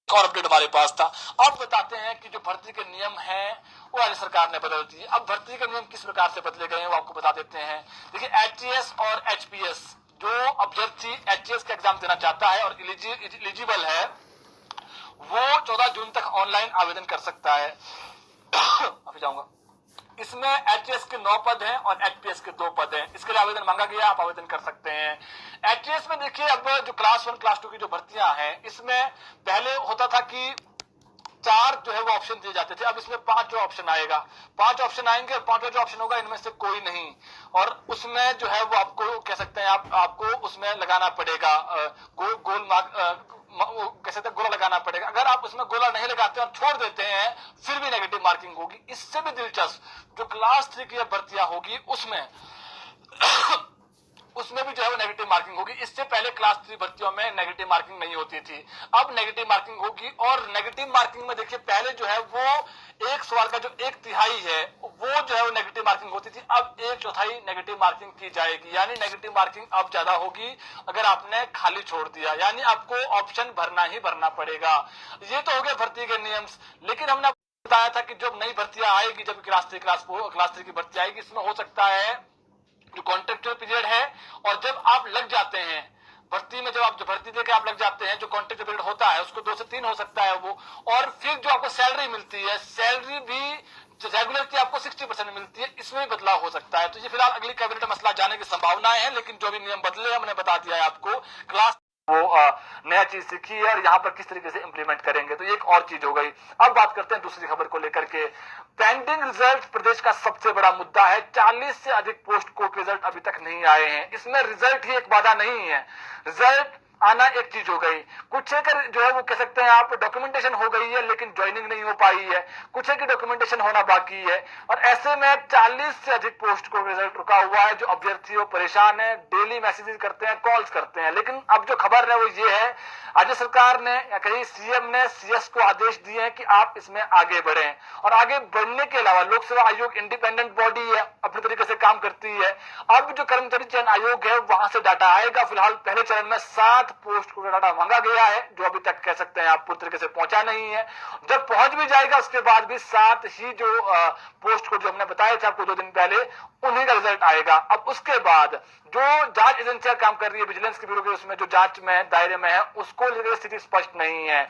और अपडेट हमारे पास था। अब बताते हैं कि जो भर्ती के नियम हैं वो राज्य सरकार ने बदल दिए। अब भर्ती के नियम किस प्रकार से बदले गए हैं वो आपको बता देते हैं। देखिए, एचटीएस और एचपीएस, जो अभ्यर्थी एचटीएस का एग्जाम देना चाहता है और एलिजिबल है वो 14 जून तक ऑनलाइन आवेदन कर सकता है। अभी जाऊंगा। इसमें एचटीएस के 9 पद हैं और एचपीएस के 2 पद हैं। इसके लिए आवेदन मांगा गया, आप आवेदन कर सकते हैं। एचटीएस में देखिए, अब जो क्लास 1 क्लास 2 की जो भर्तियां हैं, इसमें पहले होता था कि 4 जो है वो ऑप्शन दिए जाते थे। अब इसमें 5 जो ऑप्शन आएगा, 5 ऑप्शन आएंगे और 5 जो ऑप्शन होगा इनमें से कोई नहीं, और उसमें जो है वो आपको कह सकते हैं आपको उसमें लगाना पड़ेगा गोल मार्क, कह सकते हैं गोला लगाना पड़ेगा। अगर आप उसमें गोला नहीं लगाते और छोड़ देते हैं फिर भी नेगेटिव मार्किंग होगी। इससे भी दिलचस्प जो क्लास 3 की भर्तियां होगी उसमें उसमें भी जो है वो नेगेटिव मार्किंग होगी। इससे पहले क्लास 3 भर्तियों में नेगेटिव मार्किंग नहीं होती थी, अब नेगेटिव मार्किंग होगी। और नेगेटिव मार्किंग में देखिए, पहले जो है वो एक सवाल का जो 1/3 है वो जो है वो नेगेटिव मार्किंग होती थी, अब 1/4 नेगेटिव मार्किंग की जाएगी। यानी नेगेटिव मार्किंग अब ज्यादा होगी अगर आपने खाली छोड़ दिया, यानी आपको ऑप्शन भरना ही भरना पड़ेगा। ये तो हो गया भर्ती के नियम। लेकिन हमने बताया था कि जब नई भर्तियां आएगी, जब क्लास 3 की भर्ती आएगी, इसमें हो सकता है जो कॉन्ट्रेक्चुअल पीरियड है, और जब आप लग जाते हैं भर्ती में, जब आप भर्ती देकर आप लग जाते हैं, जो कॉन्ट्रेक्ट पीरियड होता है उसको 2 से 3 हो सकता है वो। और फिर जो आपको सैलरी मिलती है, सैलरी भी रेगुलर की आपको 60% मिलती है, इसमें भी बदलाव हो सकता है। तो ये फिलहाल अगली कैबिनेट में मसला जाने की संभावनाएं हैं, लेकिन जो भी नियम बदले हमने बता दिया है आपको। क्लास वो नया चीज सीखी है और यहाँ पर किस तरीके से इंप्लीमेंट करेंगे, तो एक और चीज हो गई। अब बात करते हैं दूसरी खबर को लेकर के। पेंडिंग रिजल्ट प्रदेश का सबसे बड़ा मुद्दा है। 40 से अधिक पोस्ट कोर्ट रिजल्ट अभी तक नहीं आए हैं। इसमें रिजल्ट ही एक बाधा नहीं है, रिजल्ट आना एक चीज हो गई। कुछ एक जो है वो कह सकते हैं आप डॉक्यूमेंटेशन हो गई है लेकिन ज्वाइनिंग नहीं हो पाई है, कुछ एक डॉक्यूमेंटेशन होना बाकी है। और ऐसे में 40 से अधिक पोस्ट को रिजल्ट रुका हुआ है। जो अभ्यर्थी वो परेशान है, डेली मैसेजेस करते हैं, कॉल्स करते हैं। लेकिन अब जो खबर है वो ये है, राज्य सरकार ने या कहीं सीएम ने सीएस को आदेश दिए हैं कि आप इसमें आगे बढ़ें। और आगे बढ़ने के अलावा लोक सेवा आयोग इंडिपेंडेंट बॉडी है, अपने तरीके से काम करती है। अब जो कर्मचारी चयन आयोग है वहां से डाटा आएगा। फिलहाल पहले चरण में 7 पोस्ट को डाटा मांगा गया है, जो अभी तक कह सकते हैं आप पूरी तरीके से पहुंचा नहीं है। जब पहुंच भी जाएगा उसके बाद भी 7 ही जो पोस्ट को जो हमने बताया था आपको 2 दिन पहले, उन्हीं का रिजल्ट आएगा। अब उसके बाद जो जांच एजेंसियां काम कर रही है, विजिलेंस के ब्यूरो के उसमें जो जांच में दायरे में है, उसको लेकर स्थिति स्पष्ट नहीं है।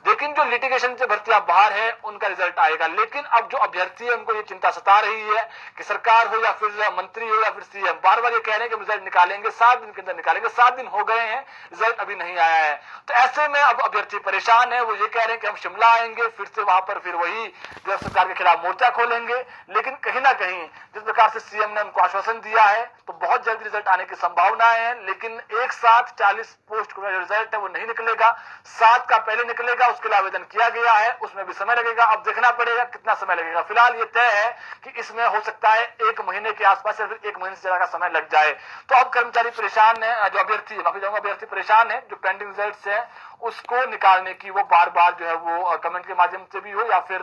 लेकिन जो लिटिगेशन से भर्तियां बाहर है उनका रिजल्ट आएगा। लेकिन अब जो अभ्यर्थी है उनको ये चिंता सता रही है कि सरकार हो या फिर मंत्री हो या फिर सीएम बार बार ये कह रहे हैं कि रिजल्ट निकालेंगे, 7 दिन के अंदर निकालेंगे। 7 दिन हो गए हैं, रिजल्ट अभी नहीं आया है। तो ऐसे में अब अभ्यर्थी परेशान है। वो ये कह रहे हैं कि हम शिमला आएंगे, फिर से वहां पर फिर वही जो सरकार के खिलाफ मोर्चा खोलेंगे। लेकिन कहीं ना कहीं जिस प्रकार से सीएम ने उनको आश्वासन दिया है तो बहुत जल्दी रिजल्ट आने की संभावनाएं हैं। लेकिन एक साथ 40 पोस्ट का जो रिजल्ट है वो नहीं निकलेगा, 7 का पहले निकलेगा। उसके लिए आवेदन किया गया है, उसमें भी समय लगेगा। अब देखना पड़ेगा कितना समय लगेगा। फिलहाल ये तय है कि इसमें हो सकता है 1 महीने के आसपास या फिर 1 महीने से ज्यादा का समय लग जाए। तो अब कर्मचारी परेशान है, जो अभ्यर्थी परेशान है, जो पेंडिंग रिजल्ट है उसको निकालने की वो बार बार जो है वो कमेंट के माध्यम से भी हो या फिर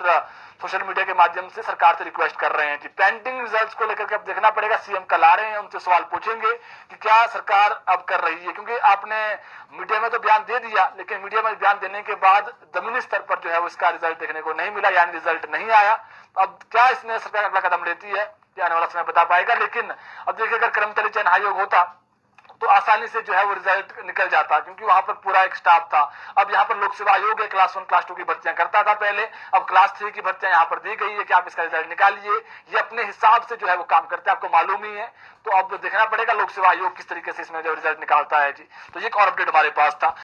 सोशल मीडिया के माध्यम से सरकार से रिक्वेस्ट कर रहे हैं कि पेंडिंग रिजल्ट्स को लेकर के अब देखना पड़ेगा। सीएम कल आ रहे हैं, उनसे सवाल पूछेंगे कि क्या सरकार अब कर रही है, क्योंकि आपने मीडिया में तो बयान दे दिया लेकिन मीडिया में बयान देने के बाद जमीनी स्तर पर जो है उसका रिजल्ट देखने को नहीं मिला, यानी रिजल्ट नहीं आया। अब क्या इसमें सरकार अगला कदम लेती है आने वाला समय बता पाएगा। लेकिन अब देखिए, अगर कर्मचारी चयन आयोग होता तो आसानी से जो है वो रिजल्ट निकल जाता, क्योंकि वहां पर पूरा एक स्टाफ था। अब यहाँ पर लोक सेवा आयोग है, क्लास 1 क्लास 2 की भर्तियां करता था पहले, अब क्लास 3 की भर्तियां यहाँ पर दी गई है कि आप इसका रिजल्ट निकालिए। ये अपने हिसाब से जो है वो काम करते हैं, आपको मालूम ही है। तो अब देखना पड़ेगा लोक सेवा आयोग किस तरीके से इसमें जो रिजल्ट निकालता है जी। तो ये एक और अपडेट हमारे पास था।